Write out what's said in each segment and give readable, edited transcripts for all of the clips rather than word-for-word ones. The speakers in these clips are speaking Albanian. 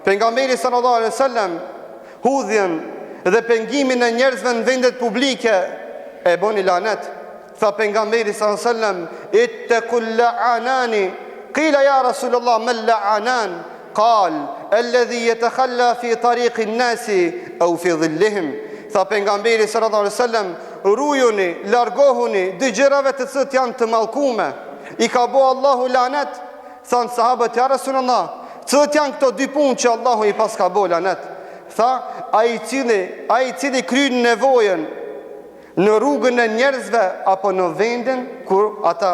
Pejgamberi sallallahu alaihi wasallam hudhjen dhe pengimin e njerëzve në vendet publike e boni lanet. Tha pejgamberi sallallahu alaihi wasallam: ittaqul la'anani. Qila ya Rasulullah mal la'anan? Qal alladhi yatakhalla fi tariqi an-nasi aw fi dhillihim. Tha pejgamberi sallallahu alaihi wasallam: rujuni, largohuni dy gjërave të cilat janë të mallkume. I ka bo Allahu lanet? Than sahabët: ja Rasulullah, cilat janë këto dy punë që Allahu i pas ka bo lanet? Tha: ai i cili kryen nevojën në rrugën e njerëzve apo në vendin kur ata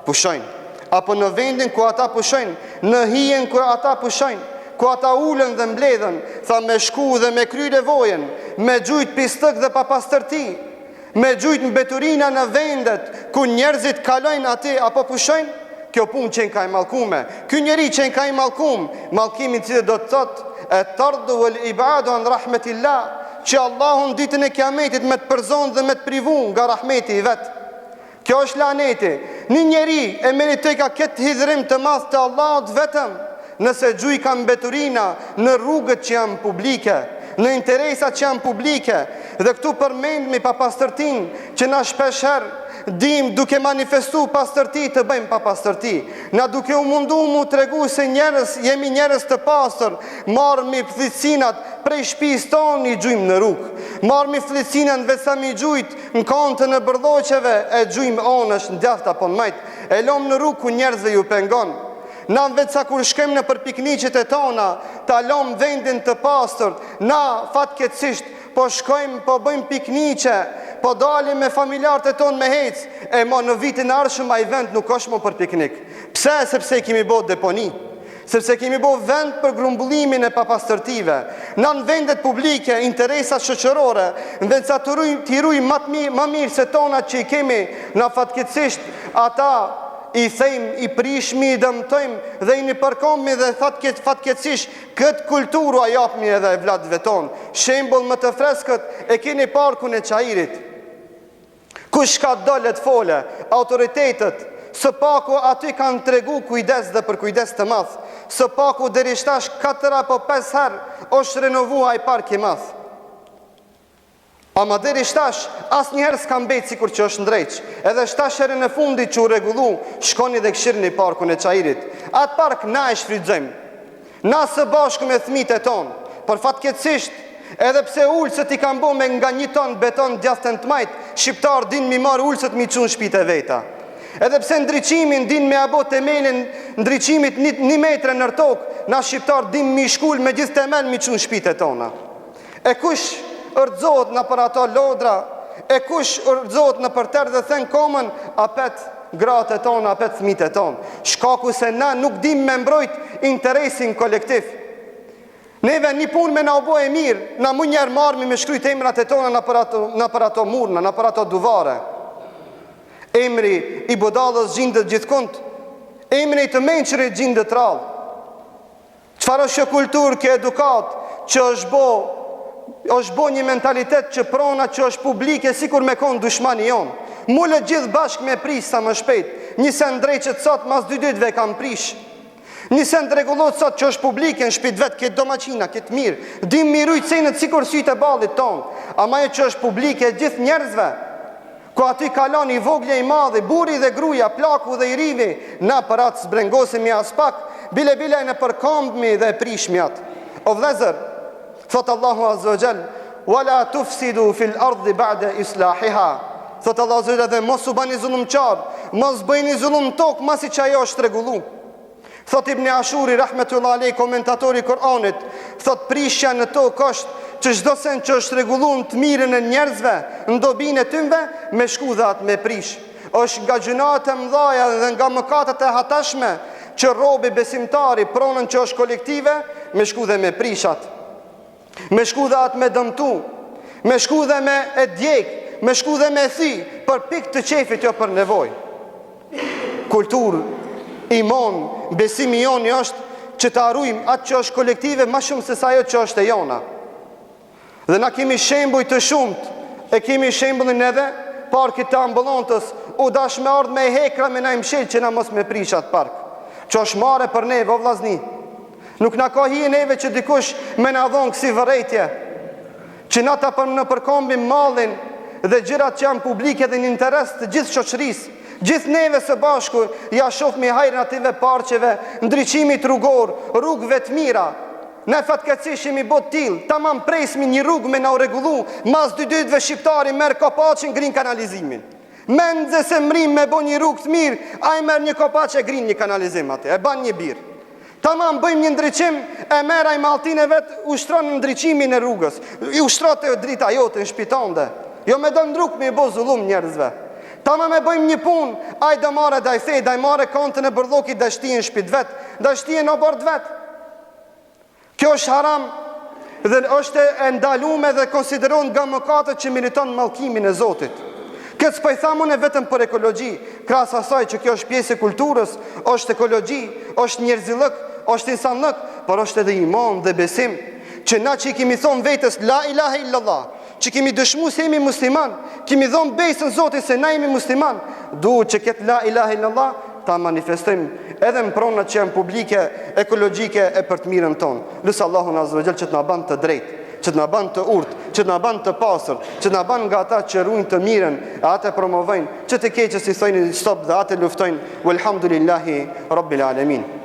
pushojnë, apo në vendin ku ata pushojnë, në hijen kur ata pushojnë, ku ata ulen dhe mbledhen. Tha: me shku dhe me kry nevojën, me gjujt pistëk dhe papastërti, me gjujt mbeturina në vendet ku njerëzit kalojnë ati apo pushojnë. Kjo punë që në ka i malkume. Kjo njeri që në ka i malkum, malkimin që do të thotë e tardu vë l'ibadu anë rahmetillah, që Allahun ditën e kiametit me të përzon dhe me të privun nga rahmeti i vetë. Kjo është laneti. Një njeri e meritoj ka këtë hidhrim të madh të Allahut vetëm nëse gjuj ka mbeturina në rrugët që janë publike, në interesat që janë publike. Dhe këtu përmendmi pa pastërtin që na shpesher dim duke manifestu pastërti të bëjmë pa pastërti. Na duke u mundu mu të regu se njerës, jemi njerës të pastër, marrë fllitësinat prej shtëpisë tonë i gjujmë në rrugë. Marrë fllitësinat vetë sa mi gjujt në kantën e bërdoqeve e gjujmë onësh në djathtë apo në majtë. E lom në rrugë ku njerëzve ju pengon. Na vetë sa kur shkem në për pikniqet e tona, ta lom vendin të pastër, na fatkeqësisht po shkojmë, po bëjmë pikniqe, po dalim me familjarët e tonë me hec, e mo në vitin e ardhshëm ai vend nuk është më për piknik. Pse? Sepse kemi bërë deponi. Sepse kemi bërë vend për grumbullimin e papastërtive. Na në vendet publike, interesat shoqërore, në vend sa të rujmë më mirë se tona që i kemi, na fatkeqësisht ata i thejmë, i prishmi, i dëmtojmë dhe i një përkomi dhe fatkeqësisht këtë kulturu a japmi edhe e vladëve tonë. Shembull më të freskët e keni parkun e Çajirit. Kush ka dolet fole, autoritetet, së paku aty kanë tregu kujdes dhe për kujdes të madh. Së paku deri shtash 4 apo 5 herë është renovuar ai park i madh. Ama deri shtash asnjëherë s'ka mbet sikur që është ndrejç. Edhe shtash herën e fundit që u rregullu, shkoni dhe këshirni parkun e Çajirit. Atë park na e shfrytëzojmë. Na së bashku me fëmijët e tonë. Por fatkeqësisht, edhe pse ulsët i kanë bërë me nga 1 ton beton djathtën të majt, shqiptar din mi marr ulsët mi çun shtëpitë e veta. Edhe pse ndriçimin din me abo temelin ndriçimit 1 metër në tokë, na shqiptar din mi shkul me gjithë temel mi çun shtëpitë tona. E kush ërdzot në për ato lodra, e kush ërdzot në për tërë dhe thënë komën, apet gratë e tonë, apet thmit e tonë. Shkaku se na nuk dim me mbrojt interesin kolektiv. Neve një punë me na obo e mirë, na mu njerë marmi me shkryt emrat e tona në për ato murna, në për ato duvare. Emri i budallës gjindët gjithkund, emri i të menqërit gjindët rallë. Qëfar është kulturë, kjo edukat, që është bo një mentalitet që prona që është publike sikur me konë dushmani jonë. Mullë gjithë bashkë me prish sa më shpejt. Një sen drejqët sot mas 2 ditëve kam prish. Një sen regullot sot që është publike në shpit vetë këtë domaqina, këtë mirë. Dim mirujt senët sikur sytë e balit tonë. Ama e që është publike gjithë njerëzve, ku aty kalon i voglje i madhi, buri dhe gruja, plaku dhe i rivi, na për atë zbrengosimi as pak, bile në përkombmi dhe prishmi atë. O vlezër, thot Allahu Azza wa Jall, wala tufsidu fil ardi ba'da islahiha. Thot Allahu Azza wa Jall, dhe mos u bani zullumqar, mos bëjni zullum tokë masi që ajo është rregullu. Thot Ibn Ashuri rahmetullahi alayhi, komentatori i Kur'anit, thot prishja në tokë është që çdo sen që është rregulluar të mirën e njerëzve, në dobinë e tyre me shku dhe atë me prish. Është nga gjunat e mëdha dhe nga mëkatet e hatashme që robi besimtari pronën që është kolektive me shku dhe me prishat. Me shku dhe atë me dëmtu, me shku dhe me e djek, me shku dhe me thi, për pik të qefit jo për nevoj. Kultur, iman, besimi joni është që të arrujmë atë që është kolektive ma shumë se sa jo që është e jona. Dhe na kemi shembuj të shumët, e kemi shembullin edhe parkit të ambulantës, u dash me ardhë me hekra me na imshel që na mos me prishat park. Që është mare për neve, o vlazni. Nuk na ka hije neve që dikush me na dhonë kësi vërejtje, që na ta në përkombim mallin dhe gjërat që janë publike dhe në interes të gjithë shoqërisë. Gjithë neve së bashku ja shohmi hajrin ative parqeve, ndriçimit rrugor, rrugëve të mira. Ne fatkeqësisht jemi bot till, tamam presmi një rrugë me na u rregullu, mas 2 ditëve shqiptari merr kopaqin ngrin kanalizimin. Mendje se mrim me bo një rrugë të mirë, ai merr një kopaq e grin një kanalizim atë, e ban një birr. Tamam, bëjmë një ndriçim, e merr ai malltin e vet, ushtron ndriçimin e rrugës. I ushtrote drita jote në shpitande. Jo me do ndruk me i bo zullum njerëzve. Tamam, e bëjmë një punë, ai do marrë daj thej, daj marrë kontën e bërllokit, daj shtije në shpit vet, daj shtije në bord vet. Kjo është haram dhe është e ndalume dhe konsideron nga mëkatet që meriton mallkimin e Zotit. Këtë s'po i thamun e vetëm për ekologji, krahas asaj që kjo është pjesë e kulturës, është ekologji, është njerëzillëk, është insanlëk, por është edhe iman dhe besim, që na që i kemi thonë vetës la ilahe illallah, që kemi dëshmu se jemi musliman, kemi dhonë besën Zotit se na jemi musliman, duhet që këtë la ilahe illallah ta manifestojmë edhe në pronat që janë publike, ekologjike e për të mirën tonë. Lusë Allahun Azza wa Jall që të na ban të drejtë, që të na ban të urtë, që të na ban të pastër, që të na ban nga ata që ruajnë të mirën, e atë promovojnë, që të keqës i thojnë stop dhe atë luftojnë. Walhamdulillahi Rabbil Alamin.